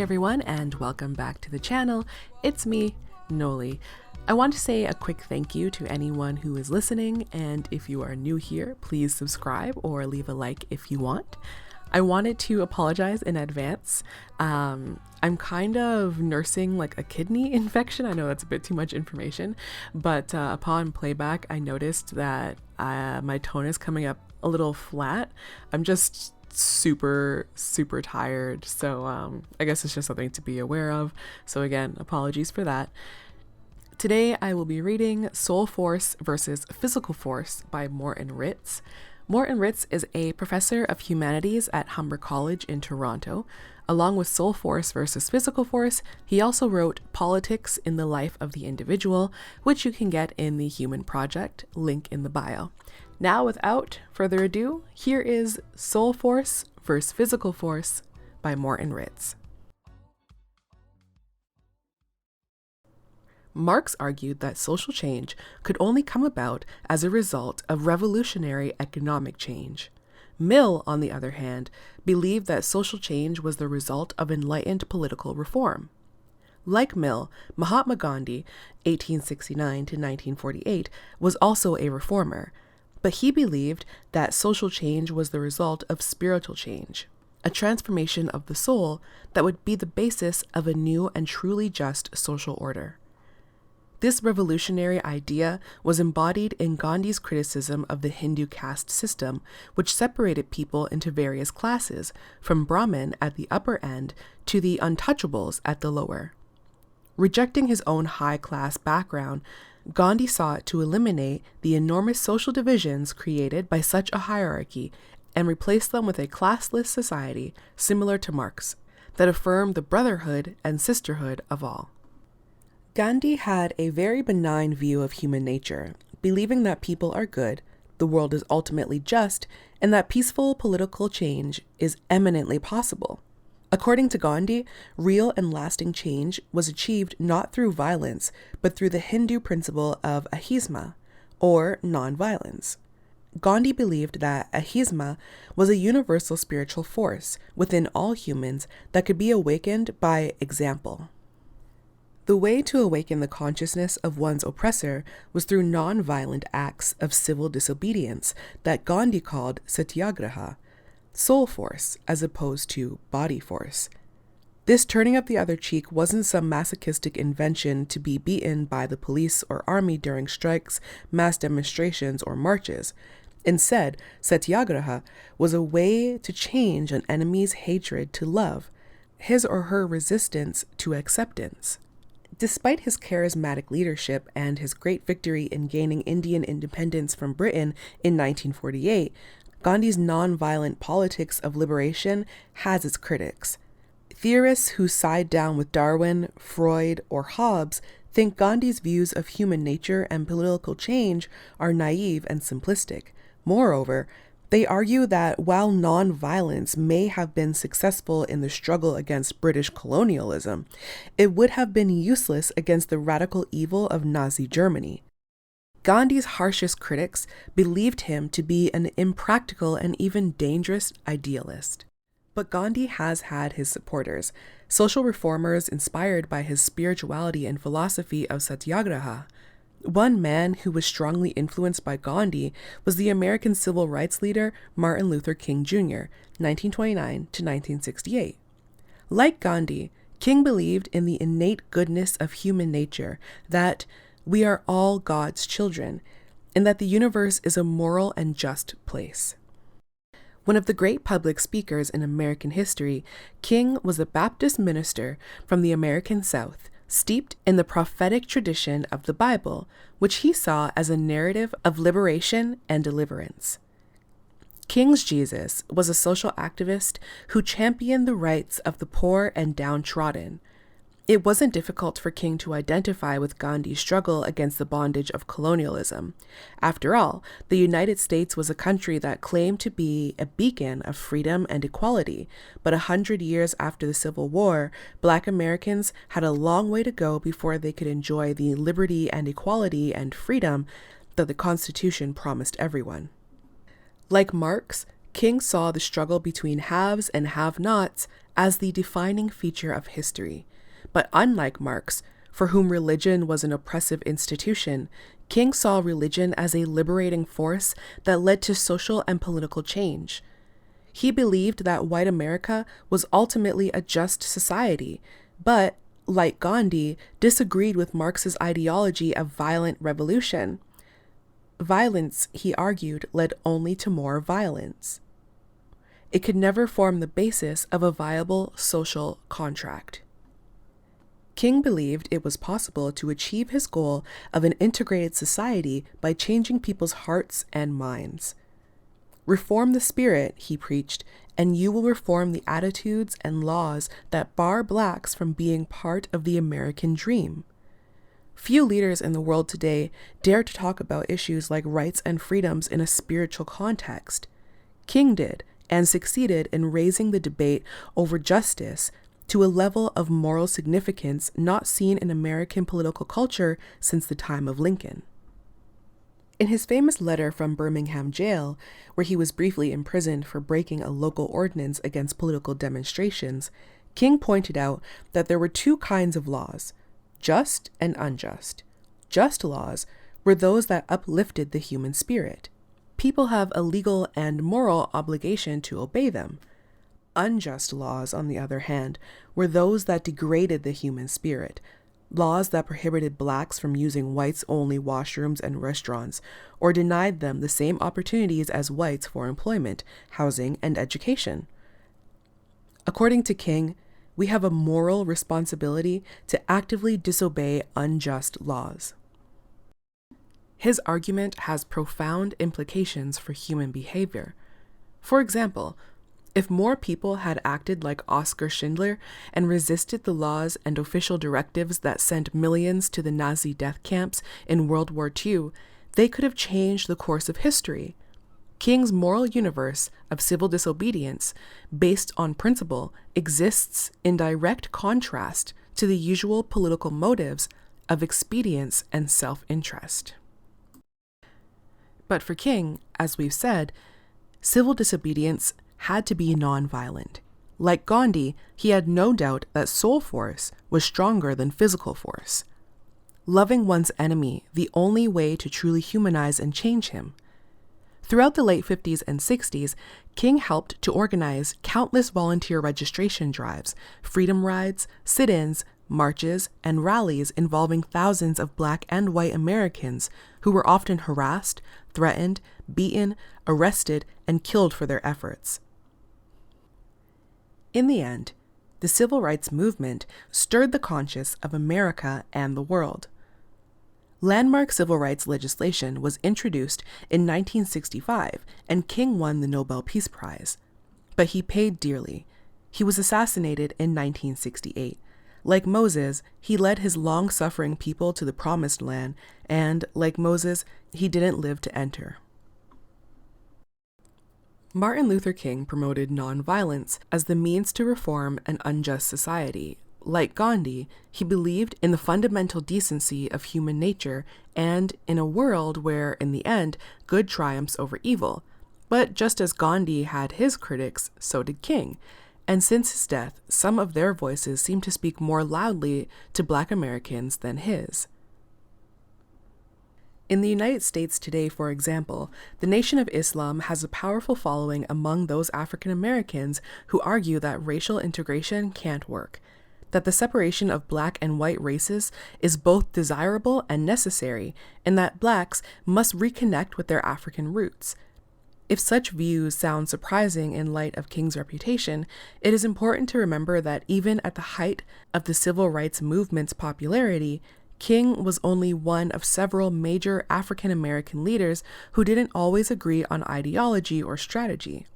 everyone, and welcome back to the channel. It's me, Noli. I want to say a quick thank you to anyone who is listening, and if you are new here, please subscribe or leave a like if you want. I wanted to apologize in advance. I'm kind of nursing like a kidney infection. I know that's a bit too much information, but upon playback, I noticed that my tone is coming up a little flat. I'm just super tired, so I guess it's just something to be aware of. So again, apologies for that. Today I will be reading Soul Force versus Physical Force by Morton Ritts. Morton Ritts is a professor of humanities at Humber College in Toronto. Along with Soul Force versus Physical Force, he also wrote Politics in the Life of the Individual, which you can get in the Human Project, link in the bio. Now, without further ado, here is Soul Force versus Physical Force by Morton Ritts. Marx argued that social change could only come about as a result of revolutionary economic change. Mill, on the other hand, believed that social change was the result of enlightened political reform. Like Mill, Mahatma Gandhi, 1869 to 1948, was also a reformer, but he believed that social change was the result of spiritual change, a transformation of the soul that would be the basis of a new and truly just social order. This revolutionary idea was embodied in Gandhi's criticism of the Hindu caste system, which separated people into various classes, from Brahmin at the upper end to the untouchables at the lower. Rejecting his own high-class background, Gandhi sought to eliminate the enormous social divisions created by such a hierarchy and replace them with a classless society similar to Marx, that affirmed the brotherhood and sisterhood of all. Gandhi had a very benign view of human nature, believing that people are good, the world is ultimately just, and that peaceful political change is eminently possible. According to Gandhi, real and lasting change was achieved not through violence, but through the Hindu principle of ahisma, or non-violence. Gandhi believed that ahisma was a universal spiritual force within all humans that could be awakened by example. The way to awaken the consciousness of one's oppressor was through non-violent acts of civil disobedience that Gandhi called satyagraha, soul force as opposed to body force. This turning up the other cheek wasn't some masochistic invention to be beaten by the police or army during strikes, mass demonstrations, or marches. Instead, satyagraha was a way to change an enemy's hatred to love, his or her resistance to acceptance. Despite his charismatic leadership and his great victory in gaining Indian independence from Britain in 1948, Gandhi's non-violent politics of liberation has its critics. Theorists who side down with Darwin, Freud, or Hobbes think Gandhi's views of human nature and political change are naive and simplistic. Moreover, they argue that while non-violence may have been successful in the struggle against British colonialism, it would have been useless against the radical evil of Nazi Germany. Gandhi's harshest critics believed him to be an impractical and even dangerous idealist. But Gandhi has had his supporters, social reformers inspired by his spirituality and philosophy of satyagraha. One man who was strongly influenced by Gandhi was the American civil rights leader Martin Luther King Jr., 1929 to 1968. Like Gandhi, King believed in the innate goodness of human nature, that we are all God's children, and that the universe is a moral and just place. One of the great public speakers in American history, King was a Baptist minister from the American South, steeped in the prophetic tradition of the Bible, which he saw as a narrative of liberation and deliverance. King's Jesus was a social activist who championed the rights of the poor and downtrodden. It wasn't difficult for King to identify with Gandhi's struggle against the bondage of colonialism. After all, the United States was a country that claimed to be a beacon of freedom and equality, but 100 years after the Civil War, Black Americans had a long way to go before they could enjoy the liberty and equality and freedom that the Constitution promised everyone. Like Marx, King saw the struggle between haves and have-nots as the defining feature of history. But unlike Marx, for whom religion was an oppressive institution, King saw religion as a liberating force that led to social and political change. He believed that white America was ultimately a just society, but, like Gandhi, disagreed with Marx's ideology of violent revolution. Violence, he argued, led only to more violence. It could never form the basis of a viable social contract. King believed it was possible to achieve his goal of an integrated society by changing people's hearts and minds. Reform the spirit, he preached, and you will reform the attitudes and laws that bar blacks from being part of the American dream. Few leaders in the world today dare to talk about issues like rights and freedoms in a spiritual context. King did, and succeeded in raising the debate over justice to a level of moral significance not seen in American political culture since the time of Lincoln. In his famous letter from Birmingham jail, where he was briefly imprisoned for breaking a local ordinance against political demonstrations, King pointed out that there were two kinds of laws, just and unjust. Just laws were those that uplifted the human spirit. People have a legal and moral obligation to obey them. Unjust laws, on the other hand, were those that degraded the human spirit, laws that prohibited blacks from using whites-only washrooms and restaurants, or denied them the same opportunities as whites for employment, housing, and education. According to King, we have a moral responsibility to actively disobey unjust laws. His argument has profound implications for human behavior. For example, if more people had acted like Oskar Schindler and resisted the laws and official directives that sent millions to the Nazi death camps in World War II, they could have changed the course of history. King's moral universe of civil disobedience, based on principle, exists in direct contrast to the usual political motives of expedience and self-interest. But for King, as we've said, civil disobedience had to be nonviolent. Like Gandhi, he had no doubt that soul force was stronger than physical force. Loving one's enemy, the only way to truly humanize and change him. Throughout the late 50s and 60s, King helped to organize countless volunteer registration drives, freedom rides, sit-ins, marches, and rallies involving thousands of Black and white Americans who were often harassed, threatened, beaten, arrested, and killed for their efforts. In the end, the civil rights movement stirred the conscience of America and the world. Landmark civil rights legislation was introduced in 1965, and King won the Nobel Peace Prize. But he paid dearly. He was assassinated in 1968. Like Moses, he led his long-suffering people to the Promised Land, and, like Moses, he didn't live to enter. Martin Luther King promoted nonviolence as the means to reform an unjust society. Like Gandhi, he believed in the fundamental decency of human nature and in a world where, in the end, good triumphs over evil. But just as Gandhi had his critics, so did King. And since his death, some of their voices seem to speak more loudly to Black Americans than his. In the United States today, for example, the Nation of Islam has a powerful following among those African Americans who argue that racial integration can't work, that the separation of Black and white races is both desirable and necessary, and that Blacks must reconnect with their African roots. If such views sound surprising in light of King's reputation, it is important to remember that even at the height of the civil rights movement's popularity, King was only one of several major African American leaders who didn't always agree on ideology or strategy.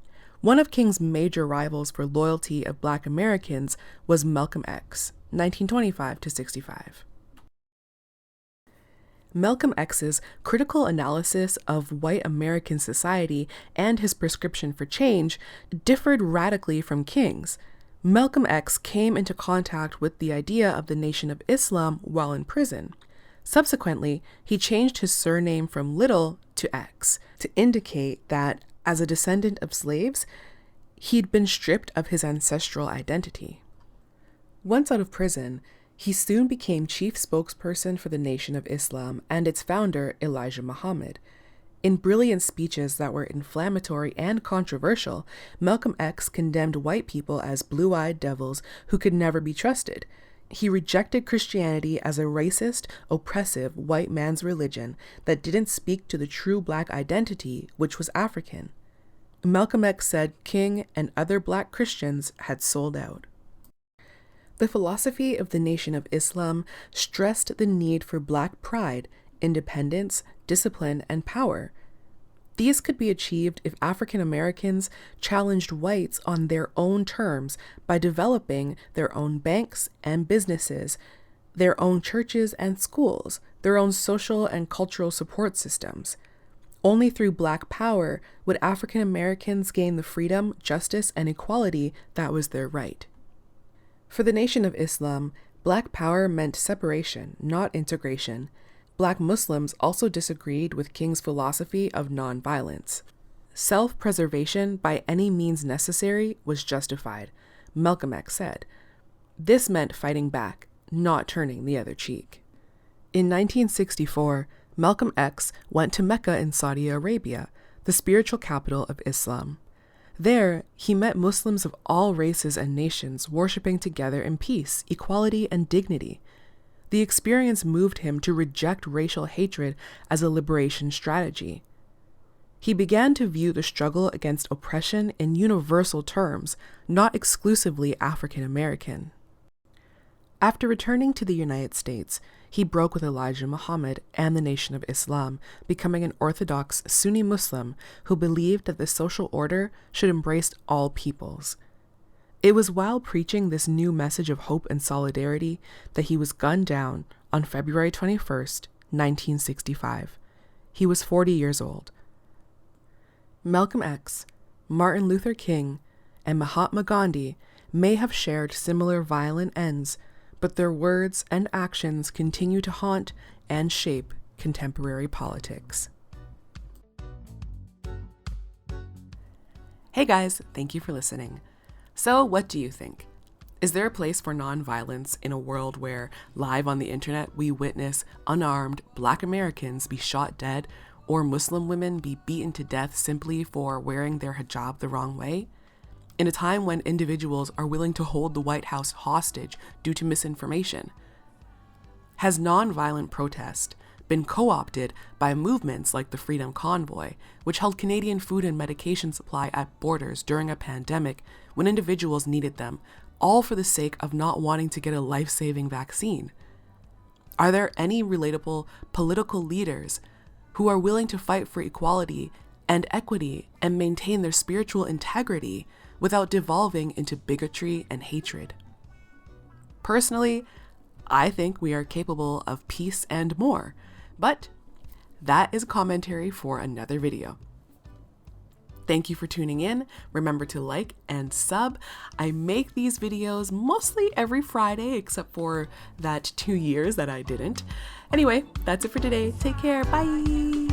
One of King's major rivals for loyalty of Black Americans was Malcolm X, 1925 to 65. Malcolm X's critical analysis of white American society and his prescription for change differed radically from King's. Malcolm X came into contact with the idea of the Nation of Islam while in prison. Subsequently, he changed his surname from Little to X to indicate that, as a descendant of slaves, he'd been stripped of his ancestral identity. Once out of prison, he soon became chief spokesperson for the Nation of Islam and its founder, Elijah Muhammad. In brilliant speeches that were inflammatory and controversial, Malcolm X condemned white people as blue-eyed devils who could never be trusted. He rejected Christianity as a racist, oppressive white man's religion that didn't speak to the true black identity, which was African. Malcolm X said King and other black Christians had sold out. The philosophy of the Nation of Islam stressed the need for black pride, independence, discipline, and power. These could be achieved if African Americans challenged whites on their own terms by developing their own banks and businesses, their own churches and schools, their own social and cultural support systems. Only through black power would African Americans gain the freedom, justice, and equality that was their right. For the Nation of Islam, black power meant separation, not integration. Black Muslims also disagreed with King's philosophy of nonviolence. Self-preservation by any means necessary was justified, Malcolm X said. This meant fighting back, not turning the other cheek. In 1964, Malcolm X went to Mecca in Saudi Arabia, the spiritual capital of Islam. There, he met Muslims of all races and nations worshiping together in peace, equality, and dignity. The experience moved him to reject racial hatred as a liberation strategy. He began to view the struggle against oppression in universal terms, not exclusively African American. After returning to the United States, he broke with Elijah Muhammad and the Nation of Islam, becoming an Orthodox Sunni Muslim who believed that the social order should embrace all peoples. It was while preaching this new message of hope and solidarity that he was gunned down on February 21st, 1965. He was 40 years old. Malcolm X, Martin Luther King, and Mahatma Gandhi may have shared similar violent ends, but their words and actions continue to haunt and shape contemporary politics. Hey guys, thank you for listening. So, what do you think? Is there a place for nonviolence in a world where, live on the internet, we witness unarmed Black Americans be shot dead or Muslim women be beaten to death simply for wearing their hijab the wrong way? In a time when individuals are willing to hold the White House hostage due to misinformation? Has nonviolent protest been co-opted by movements like the Freedom Convoy, which held Canadian food and medication supply at borders during a pandemic when individuals needed them, all for the sake of not wanting to get a life-saving vaccine? Are there any relatable political leaders who are willing to fight for equality and equity and maintain their spiritual integrity without devolving into bigotry and hatred? Personally, I think we are capable of peace and more, but that is commentary for another video. Thank you for tuning in. Remember to like and sub. I make these videos mostly every Friday, except for that 2 years that I didn't. Anyway, that's it for today. Take care. Bye.